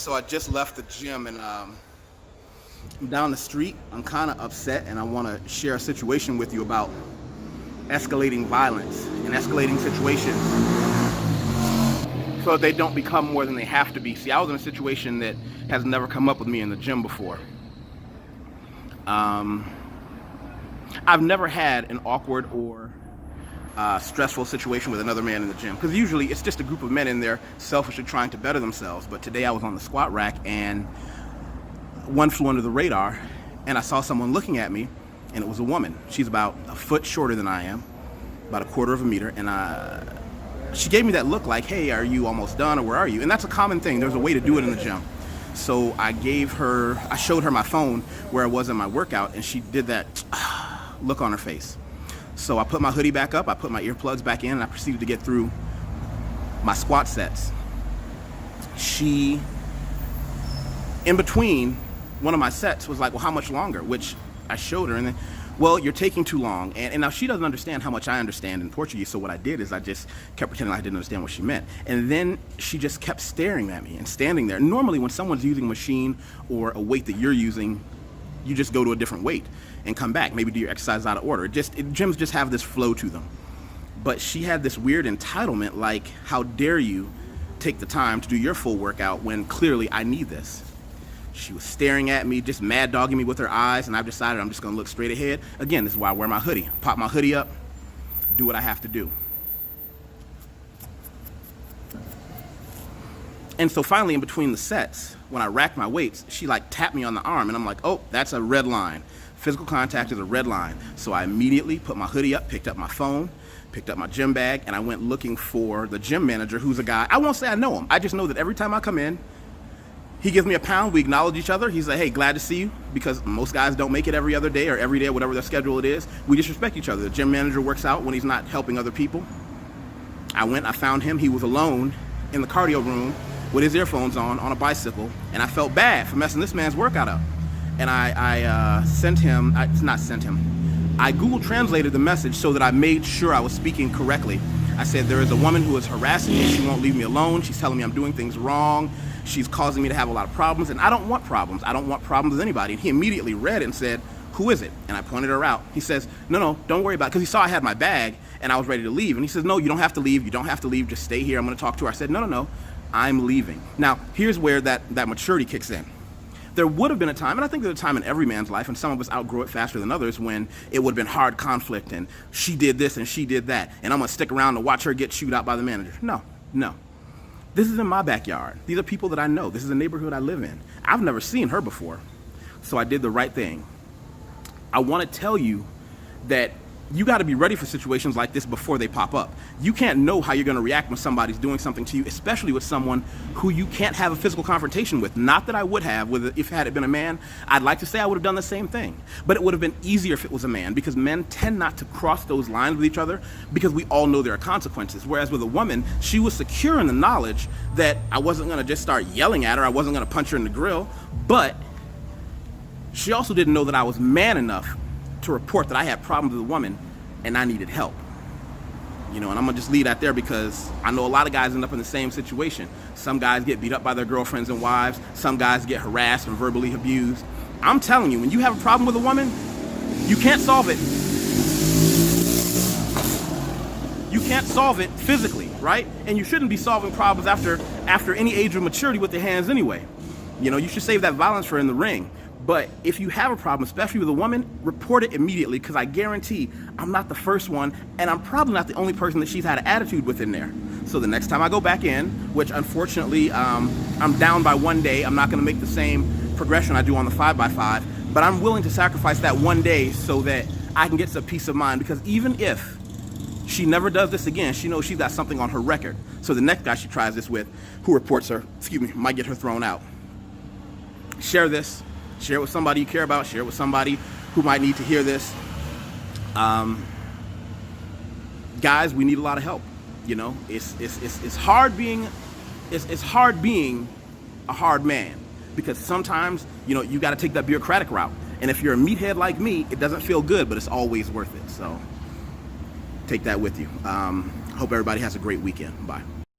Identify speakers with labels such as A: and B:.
A: So I just left the gym and I'm down the street. I'm kind of upset and I want to share a situation with you about escalating violence and escalating situations so they don't become more than they have to be. See, I was in a situation that has never come up with me in the gym before. I've never had an awkward or stressful situation with another man in the gym, because usually it's just a group of men in there selfishly trying to better themselves. But today I was on the squat rack and one flew under the radar and I saw someone looking at me, and it was a woman. She's about a foot shorter than I am, about a quarter of a meter, and she gave me that look like, hey, are you almost done, or where are you? And that's a common thing. There's a way to do it in the gym. So I showed her my phone where I was in my workout, and she did that look on her face. So I put my hoodie back up, I put my earplugs back in, and I proceeded to get through my squat sets. She, in between one of my sets, was like, well, how much longer? Which I showed her, and then, well, you're taking too long. And now she doesn't understand how much I understand in Portuguese, so what I did is I just kept pretending I didn't understand what she meant. And then she just kept staring at me and standing there. Normally when someone's using a machine or a weight that you're using, you just go to a different weight and come back, maybe do your exercise out of order. Gyms just have this flow to them. But she had this weird entitlement, like, how dare you take the time to do your full workout when clearly I need this. She was staring at me, just mad dogging me with her eyes, and I've decided I'm just gonna look straight ahead. Again, this is why I wear my hoodie. Pop my hoodie up, do what I have to do. And so finally, in between the sets, when I racked my weights, she like tapped me on the arm, and I'm like, oh, that's a red line. Physical contact is a red line. So I immediately put my hoodie up, picked up my phone, picked up my gym bag, and I went looking for the gym manager, who's a guy, I won't say I know him, I just know that every time I come in, he gives me a pound, we acknowledge each other. He's like, hey, glad to see you, because most guys don't make it every other day or every day, whatever their schedule it is. We just respect each other. The gym manager works out when he's not helping other people. I went, I found him. He was alone in the cardio room with his earphones on a bicycle, and I felt bad for messing this man's workout up. And I Google translated the message so that I made sure I was speaking correctly. I said, there is a woman who is harassing me. She won't leave me alone. She's telling me I'm doing things wrong. She's causing me to have a lot of problems, and I don't want problems. I don't want problems with anybody. And he immediately read it and said, who is it? And I pointed her out. He says, no, don't worry about it, because he saw I had my bag and I was ready to leave. And he says, no, you don't have to leave. You don't have to leave. Just stay here. I'm going to talk to her. I said, no, I'm leaving. Now, here's where that maturity kicks in. There would have been a time, and I think there's a time in every man's life, and some of us outgrow it faster than others, when it would have been hard conflict and she did this and she did that, and I'm going to stick around to watch her get chewed out by the manager. No. This is in my backyard. These are people that I know. This is a neighborhood I live in. I've never seen her before, so I did the right thing. I want to tell you that you got to be ready for situations like this before they pop up. You can't know how you're going to react when somebody's doing something to you, especially with someone who you can't have a physical confrontation with. Not that I would have, if had it been a man. I'd like to say I would have done the same thing, but it would have been easier if it was a man, because men tend not to cross those lines with each other, because we all know there are consequences. Whereas with a woman, she was secure in the knowledge that I wasn't going to just start yelling at her. I wasn't going to punch her in the grill, but she also didn't know that I was man enough to report that I had problems with a woman and I needed help. And I'm gonna just leave that there, because I know a lot of guys end up in the same situation. Some guys get beat up by their girlfriends and wives. Some guys get harassed and verbally abused. I'm telling you, when you have a problem with a woman, you can't solve it. You can't solve it physically, right? And you shouldn't be solving problems after any age of maturity with your hands anyway. You should save that violence for in the ring. But if you have a problem, especially with a woman, report it immediately, because I guarantee I'm not the first one, and I'm probably not the only person that she's had an attitude with in there. So the next time I go back in, which unfortunately I'm down by one day, I'm not going to make the same progression I do on the 5x5, but I'm willing to sacrifice that one day so that I can get some peace of mind, because even if she never does this again, she knows she's got something on her record. So the next guy she tries this with, who reports her, might get her thrown out. Share this. Share it with somebody you care about. Share it with somebody who might need to hear this. Guys, we need a lot of help. It's hard being a hard man, because sometimes you got to take that bureaucratic route. And if you're a meathead like me, it doesn't feel good, but it's always worth it. So take that with you. Hope everybody has a great weekend. Bye.